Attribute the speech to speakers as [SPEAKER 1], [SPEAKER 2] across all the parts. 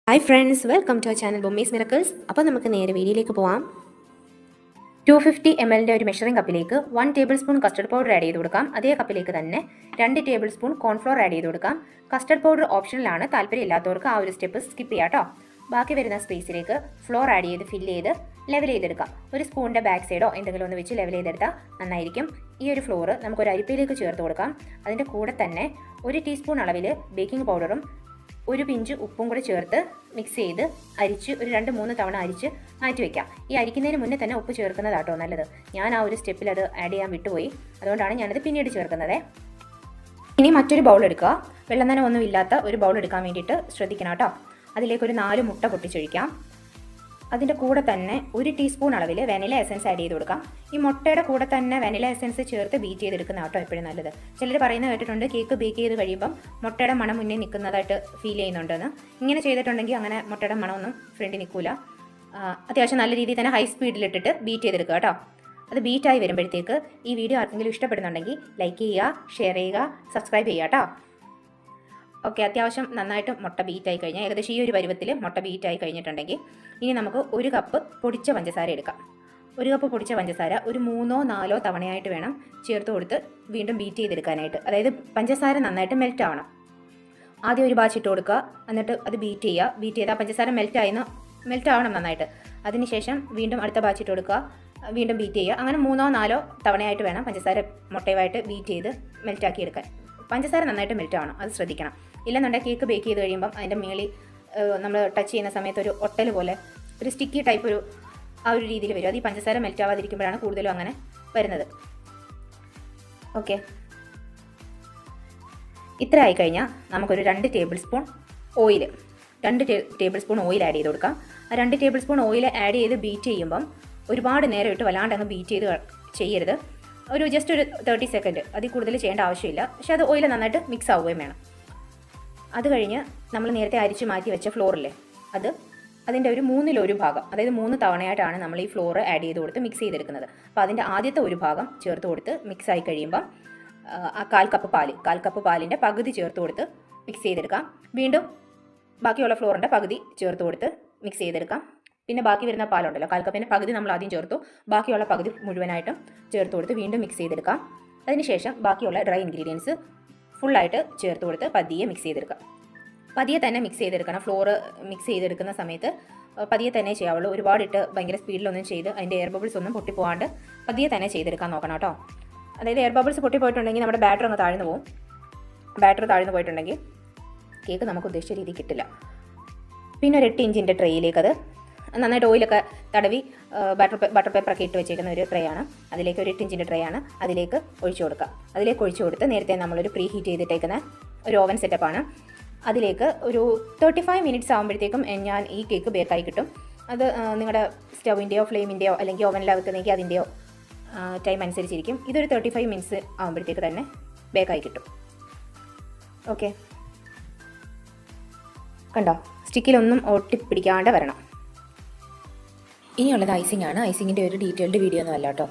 [SPEAKER 1] Hi friends, welcome to our channel Bommi's miracles. അപ്പോൾ നമുക്ക് നേരെ വീഡിയോയിലേക്ക് പോവാം. 250 ml ഒരു മെഷറിംഗ് കപ്പിലേക്ക് 1 tablespoon custard powder add ചെയ്ത് കൊടുക്കാം. അതേ കപ്പിലേക്ക് തന്നെ 2 ടേബിൾ സ്പൂൺ കോൺഫ്ലോർ ആഡ് ചെയ്ത് കൊടുക്കാം. കസ്റ്റർഡ് പൗഡർ ഓപ്ഷണലാണ്, താല്പര്യമില്ലാത്തവർക്ക് ആ ഒരു സ്റ്റെപ്പ് സ്കിപ്പ് ചെയ്യാം കേട്ടോ. ബാക്കി വരുന്ന സ്പേസിലേക്ക് ഫ്ലോർ ആഡ് ചെയ്ത് ഫില്ല് ചെയ്ത് ലെവൽ ചെയ്തെടുക്കാം. ഒരു സ്പൂണിൻ്റെ ബാക്ക് സൈഡോ എന്തെങ്കിലും ഒന്ന് വെച്ച് ലെവൽ ചെയ്തെടുത്താൽ നന്നായിരിക്കും. ഈ ഒരു ഫ്ലോർ നമുക്കൊരു അരിപ്പയിലേക്ക് ചേർത്ത് കൊടുക്കാം. അതിൻ്റെ കൂടെ തന്നെ 1 ടീസ്പൂൺ അളവിൽ ബേക്കിംഗ് പൗഡറും 1 പിഞ്ച് ഉപ്പും കൂടെ ചേർത്ത് മിക്സ് ചെയ്ത് അരിച്ച് ഒരു 2-3 തവണ അരിച്ച് മാറ്റി വയ്ക്കാം. ഈ അരിക്കുന്നതിന് മുന്നേ തന്നെ ഉപ്പ് ചേർക്കുന്നതാട്ടോ നല്ലത്. ഞാൻ ആ ഒരു സ്റ്റെപ്പിൽ അത് ആഡ് ചെയ്യാൻ വിട്ടുപോയി, അതുകൊണ്ടാണ് ഞാനത് പിന്നീട് ചേർക്കുന്നത്. ഇനി മറ്റൊരു ബൗൾ എടുക്കുക. വെള്ളം തന്നെ ഒന്നും ഇല്ലാത്ത ഒരു ബൗൾ എടുക്കാൻ വേണ്ടിയിട്ട് ശ്രദ്ധിക്കണം കേട്ടോ. അതിലേക്ക് ഒരു 4 മുട്ട പൊട്ടിച്ചൊഴിക്കാം. അതിൻ്റെ കൂടെ തന്നെ 1 ടീസ്പൂൺ അളവിൽ വെനില എസൻസ് ആഡ് ചെയ്ത് കൊടുക്കാം. ഈ മുട്ടയുടെ കൂടെ തന്നെ വെനില എസൻസ് ചേർത്ത് ബീറ്റ് ചെയ്തെടുക്കുന്ന കേട്ടോ എപ്പോഴും നല്ലത്. ചിലർ പറയുന്നത് കേട്ടിട്ടുണ്ട് കേക്ക് ബേക്ക് ചെയ്ത് കഴിയുമ്പം മുട്ടയുടെ മണം മുന്നേ നിൽക്കുന്നതായിട്ട് ഫീൽ ചെയ്യുന്നുണ്ടെന്ന്. ഇങ്ങനെ ചെയ്തിട്ടുണ്ടെങ്കിൽ അങ്ങനെ മുട്ടയുടെ മണമൊന്നും ഫ്രണ്ടിൽ നിൽക്കില്ല. അത്യാവശ്യം നല്ല രീതിയിൽ തന്നെ ഹൈ സ്പീഡിലിട്ടിട്ട് ബീറ്റ് ചെയ്തെടുക്കുക കേട്ടോ. അത് ബീറ്റായി വരുമ്പോഴത്തേക്ക് ഈ വീഡിയോ ആർക്കെങ്കിലും ഇഷ്ടപ്പെടുന്നുണ്ടെങ്കിൽ ലൈക്ക് ചെയ്യുക, ഷെയർ ചെയ്യുക, സബ്സ്ക്രൈബ് ചെയ്യുക കേട്ടോ. ഓക്കെ, അത്യാവശ്യം നന്നായിട്ട് മുട്ട ബീറ്റായി കഴിഞ്ഞാൽ ഏകദേശം ഈ ഒരു പരുവത്തിൽ മുട്ട ബീറ്റായി കഴിഞ്ഞിട്ടുണ്ടെങ്കിൽ ഇനി നമുക്ക് 1 കപ്പ് പൊടിച്ച പഞ്ചസാര എടുക്കാം. 1 കപ്പ് പൊടിച്ച പഞ്ചസാര ഒരു 3-4 തവണയായിട്ട് വേണം ചേർത്ത് കൊടുത്ത് വീണ്ടും ബീറ്റ് ചെയ്തെടുക്കാനായിട്ട്. അതായത് പഞ്ചസാര നന്നായിട്ട് മെൽറ്റ് ആവണം. ആദ്യം ഒരു ബാച്ച് ഇട്ട് കൊടുക്കുക, എന്നിട്ട് അത് ബീറ്റ് ചെയ്യുക. ബീറ്റ് ചെയ്താൽ പഞ്ചസാര മെൽറ്റ് ആവണം നന്നായിട്ട്. അതിനുശേഷം വീണ്ടും അടുത്ത ബാച്ച് ഇട്ട് കൊടുക്കുക, വീണ്ടും ബീറ്റ് ചെയ്യുക. അങ്ങനെ 3-4 തവണയായിട്ട് വേണം പഞ്ചസാര മുട്ടയുമായിട്ട് ബീറ്റ് ചെയ്ത് മെൽറ്റാക്കി എടുക്കാൻ. പഞ്ചസാര നന്നായിട്ട് മെൽറ്റ് ആവണം, അത് ശ്രദ്ധിക്കണം. ഇല്ലെന്നുണ്ടെങ്കിൽ കേക്ക് ബേക്ക് ചെയ്ത് കഴിയുമ്പം അതിൻ്റെ മേളിൽ നമ്മൾ ടച്ച് ചെയ്യുന്ന സമയത്ത് ഒരു ഒട്ടൽ പോലെ ഒരു സ്റ്റിക്കി ടൈപ്പ് ആ ഒരു രീതിയിൽ വരും. അത് ഈ പഞ്ചസാര മെൽറ്റ് ആവാതിരിക്കുമ്പോഴാണ് കൂടുതലും അങ്ങനെ വരുന്നത്. ഓക്കെ, ഇത്ര ആയിക്കഴിഞ്ഞാൽ നമുക്കൊരു 2 ടേബിൾ സ്പൂൺ ഓയിൽ ആഡ് ചെയ്ത് കൊടുക്കാം. ആ 2 ടേബിൾ സ്പൂൺ ഓയിൽ ആഡ് ചെയ്ത് ബീറ്റ് ചെയ്യുമ്പം ഒരുപാട് നേരം ഇട്ട് വല്ലാണ്ട് അങ്ങ് ബീറ്റ് ചെയ്യരുത്. ജസ്റ്റ് ഒരു 30 സെക്കൻഡ്, അതിൽ കൂടുതൽ ചെയ്യേണ്ട ആവശ്യമില്ല. പക്ഷെ അത് ഓയിൽ നന്നായിട്ട് മിക്സ് ആവുകയും വേണം. അത് കഴിഞ്ഞ് നമ്മൾ നേരത്തെ അരിച്ച് മാറ്റി വെച്ച ഫ്ലോറില്ലേ, അതിൻ്റെ ഒരു 1/3 ഭാഗം, അതായത് 3 തവണയായിട്ടാണ് നമ്മൾ ഈ ഫ്ലോർ ആഡ് ചെയ്ത് കൊടുത്ത് മിക്സ് ചെയ്തെടുക്കുന്നത്. അപ്പോൾ അതിൻ്റെ ആദ്യത്തെ ഒരു ഭാഗം ചേർത്ത് കൊടുത്ത് മിക്സ് ആയി കഴിയുമ്പം ആ 1/4 കപ്പ് പാലിൻ്റെ പകുതി ചേർത്ത് കൊടുത്ത് മിക്സ് ചെയ്തെടുക്കാം. വീണ്ടും ബാക്കിയുള്ള ഫ്ലോറിൻ്റെ പകുതി ചേർത്ത് കൊടുത്ത് മിക്സ് ചെയ്തെടുക്കാം. പിന്നെ ബാക്കി വരുന്ന പാലുണ്ടല്ലോ, 1/4 കപ്പിൻ്റെ പകുതി നമ്മൾ ആദ്യം ചേർത്തു, ബാക്കിയുള്ള പകുതി മുഴുവനായിട്ടും ചേർത്ത് കൊടുത്ത് വീണ്ടും മിക്സ് ചെയ്തെടുക്കാം. അതിനുശേഷം ബാക്കിയുള്ള ഡ്രൈ ഇൻഗ്രീഡിയൻസ് ഫുള്ളായിട്ട് ചേർത്ത് കൊടുത്ത് പതിയെ മിക്സ് ചെയ്തെടുക്കാം. പതിയെ തന്നെ മിക്സ് ചെയ്തെടുക്കണം. ഫ്ലോർ മിക്സ് ചെയ്തെടുക്കുന്ന സമയത്ത് പതിയെ തന്നെ ചെയ്യാവുള്ളൂ. ഒരുപാടിട്ട് ഭയങ്കര സ്പീഡിലൊന്നും ചെയ്ത് അതിൻ്റെ എയർ ബബിൾസ് ഒന്നും പൊട്ടിപ്പോകാണ്ട് പതിയെ തന്നെ ചെയ്തെടുക്കാൻ നോക്കണം കേട്ടോ. അതായത് എയർ ബബിൾസ് പൊട്ടിപ്പോയിട്ടുണ്ടെങ്കിൽ നമ്മുടെ ബാറ്റർ അങ്ങ് താഴ്ന്നു പോകും. ബാറ്റർ താഴ്ന്നു പോയിട്ടുണ്ടെങ്കിൽ കേക്ക് നമുക്ക് ഉദ്ദേശിച്ച രീതിയിൽ കിട്ടില്ല. പിന്നെ ഒരു 8 ഇഞ്ചിൻ്റെ ട്രേയിലേക്ക് അത് നന്നായിട്ട് ഓയിലൊക്കെ തടവി ബട്ടർ പേപ്പറൊക്കെ ഇട്ട് വെച്ചേക്കുന്ന ഒരു ട്രേ ആണ്. അതിലേക്ക് ഒരു 8 ഇഞ്ചിൻ്റെ ട്രേ ആണ്. അതിലേക്ക് ഒഴിച്ചു കൊടുക്കുക. അതിലേക്ക് ഒഴിച്ചു കൊടുത്ത് നേരത്തെ നമ്മളൊരു പ്രീ ഹീറ്റ് ചെയ്തിട്ടേക്കുന്ന ഒരു ഓവൻ സെറ്റപ്പാണ്. അതിലേക്ക് ഒരു 35 മിനിറ്റ്സ് ആകുമ്പോഴത്തേക്കും ഞാൻ ഈ കേക്ക് ബേക്കായി കിട്ടും. അത് നിങ്ങളുടെ സ്റ്റൗവിൻ്റെയോ ഫ്ലെയിമിൻ്റെയോ അല്ലെങ്കിൽ ഓവനിലാണ് വെക്കുന്നതെങ്കിൽ അതിൻ്റെയോ ടൈം അനുസരിച്ചിരിക്കും. ഇതൊരു 35 മിനിറ്റ്സ് ആകുമ്പോഴത്തേക്ക് തന്നെ ബേക്കായി കിട്ടും. ഓക്കെ, കണ്ടോ, സ്റ്റിക്കിലൊന്നും ഒട്ടിപ്പിടിക്കാണ്ട് വരണം. ഇനിയുള്ളത് ഐസിംഗ് ആണ്. ഐസിങ്ങിൻ്റെ ഒരു ഡീറ്റെയിൽഡ് വീഡിയോ ഒന്നും അല്ല കേട്ടോ.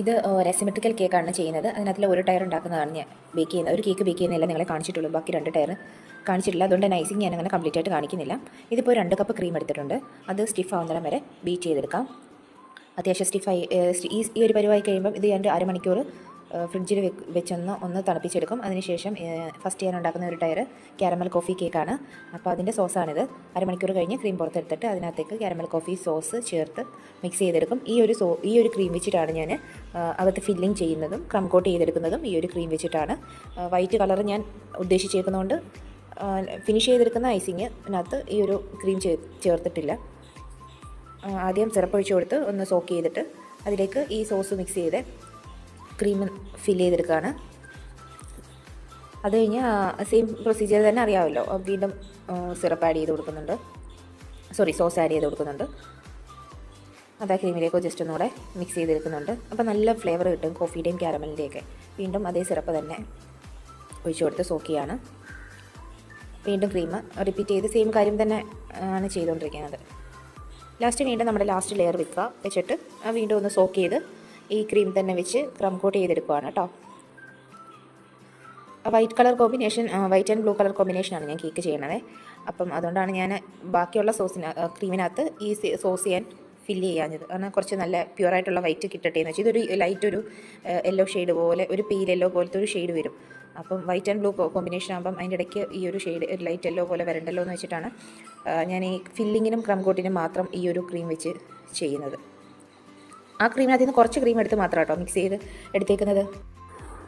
[SPEAKER 1] ഇത് ഒരു അസിമെട്രിക്കൽ കേക്കാണ് ചെയ്യുന്നത്. അതിനകത്തിൽ ഒരു ടയർ ഉണ്ടാക്കുന്നതാണ് ഞാൻ ബേക്ക് ചെയ്യുന്നത്. ഒരു കേക്ക് ബേക്ക് ചെയ്യുന്നതല്ല നിങ്ങളെ കാണിച്ചിട്ടുള്ളൂ, ബാക്കി 2 ടയർ കാണിച്ചിട്ടില്ല. അതുകൊണ്ട് തന്നെ ഐസിങ് ഞാൻ അങ്ങനെ കംപ്ലീറ്റ് ആയിട്ട് കാണിക്കുന്നില്ല. ഇതിപ്പോൾ 2 കപ്പ് ക്രീം എടുത്തിട്ടുണ്ട്. അത് സ്റ്റിഫ് ആവുന്നിടം വരെ ബീറ്റ് ചെയ്തെടുക്കാം. അത്യാവശ്യം സ്റ്റിഫായി ഈ ഒരു പരുവായി കഴിയുമ്പം ഇത് ഞാൻ 1/2 മണിക്കൂർ ഫ്രിഡ്ജിൽ ഒന്ന് തണുപ്പിച്ചെടുക്കും. അതിനുശേഷം ഫസ്റ്റ് ഞാൻ ഉണ്ടാക്കുന്ന ഒരു ടയർ ക്യാരമൽ കോഫി കേക്കാണ്. അപ്പോൾ അതിൻ്റെ സോസാണിത്. 1/2 മണിക്കൂർ കഴിഞ്ഞ് ക്രീം പുറത്തെടുത്തിട്ട് അതിനകത്തേക്ക് ക്യാരമൽ കോഫി സോസ് ചേർത്ത് മിക്സ് ചെയ്തെടുക്കും. ഈ ഒരു ക്രീം വെച്ചിട്ടാണ് ഞാൻ അകത്ത് ഫില്ലിങ് ചെയ്യുന്നതും ക്രം കോട്ട് ചെയ്തെടുക്കുന്നതും ഈ ഒരു ക്രീം വെച്ചിട്ടാണ്. വൈറ്റ് കളർ ഞാൻ ഉദ്ദേശിച്ചേക്കുന്നതുകൊണ്ട് ഫിനിഷ് ചെയ്തെടുക്കുന്ന ഐസിങ്ങിനകത്ത് ഈ ഒരു ക്രീം ചേർത്തിട്ടില്ല. ആദ്യം സിറപ്പ് ഒഴിച്ച് കൊടുത്ത് ഒന്ന് സോക്ക് ചെയ്തിട്ട് അതിലേക്ക് ഈ സോസ് മിക്സ് ചെയ്ത് ക്രീം ഫില്ല് ചെയ്തെടുക്കുകയാണ്. അത് കഴിഞ്ഞ് സെയിം പ്രൊസീജിയർ തന്നെ അറിയാമല്ലോ. വീണ്ടും സിറപ്പ് ആഡ് ചെയ്ത് കൊടുക്കുന്നുണ്ട്, സോസ് ആഡ് ചെയ്ത് കൊടുക്കുന്നുണ്ട്. അത് ആ ക്രീമിലേക്ക് ജസ്റ്റ് ഒന്നുകൂടെ മിക്സ് ചെയ്തെടുക്കുന്നുണ്ട്. അപ്പോൾ നല്ല ഫ്ലേവർ കിട്ടും കോഫിയുടെയും ക്യാരമലിൻ്റെയൊക്കെ. വീണ്ടും അതേ സിറപ്പ് തന്നെ ഒഴിച്ചു കൊടുത്ത് സോക്ക് ചെയ്യാണ്. വീണ്ടും ക്രീം റിപ്പീറ്റ് ചെയ്ത് സെയിം കാര്യം തന്നെ ആണ് ചെയ്തുകൊണ്ടിരിക്കുന്നത്. ലാസ്റ്റ് വീണ്ടും നമ്മുടെ ലാസ്റ്റ് ലെയർ വെച്ചിട്ട് വീണ്ടും ഒന്ന് സോക്ക് ചെയ്ത് ഈ ക്രീം തന്നെ വെച്ച് ക്രം കോട്ട് ചെയ്തെടുക്കുകയാണ് കേട്ടോ. White colour combination, white and blue colour കോമ്പിനേഷനാണ് ഞാൻ കേക്ക് ചെയ്യണത്.
[SPEAKER 2] അപ്പം അതുകൊണ്ടാണ് ഞാൻ ബാക്കിയുള്ള ക്രീമിനകത്ത് ഈ സോസ് ഞാൻ ഫില്ല് ചെയ്യാഞ്ഞത്. കാരണം കുറച്ച് നല്ല പ്യുവറായിട്ടുള്ള വൈറ്റ് കിട്ടട്ടെ എന്ന് വെച്ചാൽ ഇതൊരു ലൈറ്റ് ഒരു യെല്ലോ ഷെയ്ഡ് പോലെ, ഒരു പെയിൽ യെല്ലോ പോലത്തെ ഒരു ഷെയ്ഡ് വരും. അപ്പം വൈറ്റ് ആൻഡ് ബ്ലൂ കോമ്പിനേഷൻ ആകുമ്പം അതിൻ്റെ ഇടയ്ക്ക് ഈ ഒരു ഷെയ്ഡ് ഒരു ലൈറ്റ് യെല്ലോ പോലെ വരണ്ടല്ലോ എന്ന് വെച്ചിട്ടാണ് ഞാൻ ഈ ഫില്ലിങ്ങിനും ക്രം കോട്ടിനും മാത്രം ഈ ഒരു ക്രീം വെച്ച് ചെയ്യുന്നത്. ആ ക്രീമിനകത്ത് നിന്ന് കുറച്ച് ക്രീം എടുത്ത് മാത്രം കേട്ടോ മിക്സ് ചെയ്ത് എടുത്തേക്കുന്നത്.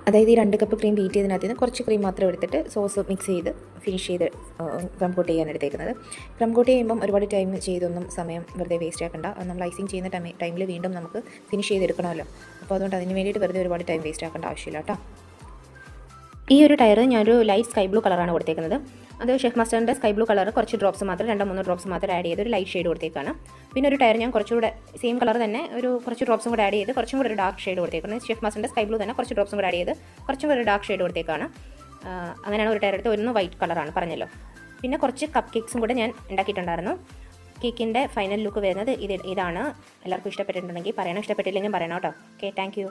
[SPEAKER 2] അതായത് ഈ 2 കപ്പ് ക്രീം ബീറ്റ് ചെയ്തതിനകത്ത് നിന്ന് കുറച്ച് ക്രീം മാത്രം എടുത്തിട്ട് സോസ് മിക്സ് ചെയ്ത് ഫിനിഷ് ചെയ്ത് ക്രം കോട്ട് ചെയ്യാൻ എടുത്തേക്കുന്നത്. ക്രം കോട്ട് ചെയ്യുമ്പം ഒരുപാട് ടൈം ചെയ്തൊന്നും സമയം വെറുതെ വേസ്റ്റ് ആക്കണ്ട. നമ്മൾ ഐസിങ് ചെയ്യുന്ന ടൈമിൽ വീണ്ടും നമുക്ക് ഫിനിഷ് ചെയ്തെടുക്കണമല്ലോ. അപ്പോൾ അതുകൊണ്ട് അതിന് വേണ്ടിയിട്ട് വെറുതെ ഒരുപാട് ടൈം വേസ്റ്റ് ആക്കേണ്ട ആവശ്യമില്ല കേട്ടോ.
[SPEAKER 1] ഈ ഒരു ടയർ ഞാനൊരു ലൈറ്റ് സ്കൈ ബ്ലൂ കളറാണ് കൊടുത്തേക്കുന്നത്. അത് ഷെഫ് മാസ്റ്ററിൻ്റെ സ്കൈ ബ്ലൂ കളർ കുറച്ച് ഡ്രോപ്സ് മാത്രം 2-3 ഡ്രോപ്സ് മാത്രം ആഡ് ചെയ്ത് ഒരു ലൈറ്റ് ഷെയ്ഡ് കൊടുത്തേക്കാണ്. പിന്നെ ഒരു ടയർ ഞാൻ കുറച്ചുകൂടെ സെയിം കളർ തന്നെ ഒരു കുറച്ച് ഡ്രോപ്സും കൂടെ ആഡ് ചെയ്ത് കുറച്ചും കൂടെ ഒരു ഡാർക്ക് ഷെയ്ഡ് കൊടുത്തേക്കാണ്. ഷെഫ് മാസ്റ്ററിൻ്റെ സ്കൈ ബ്ലൂ തന്നെ കുറച്ച് ഡ്രോപ്സും കൂടെ ആഡ് ചെയ്ത് കുറച്ചും കൂടെ ഒരു ഡാർക്ക് ഷെയ്ഡ് കൊടുത്തേക്കാണ്. അങ്ങനെയാണ് ഒരു ടയർ എടുത്ത്. ഒന്ന് വൈറ്റ് കളറാണ് പറഞ്ഞല്ലോ. പിന്നെ കുറച്ച് കപ്പ് കേക്ക്സും കൂടെ ഞാൻ ഉണ്ടാക്കിയിട്ടുണ്ടായിരുന്നു. കേക്കിൻ്റെ ഫൈനൽ ലുക്ക് വരുന്നത് ഇതാണ്. എല്ലാവർക്കും ഇഷ്ടപ്പെട്ടിട്ടുണ്ടെങ്കിൽ പറയണം, ഇഷ്ടപ്പെട്ടില്ലെങ്കിൽ പറയണം കേട്ടോ. Okay, thank you.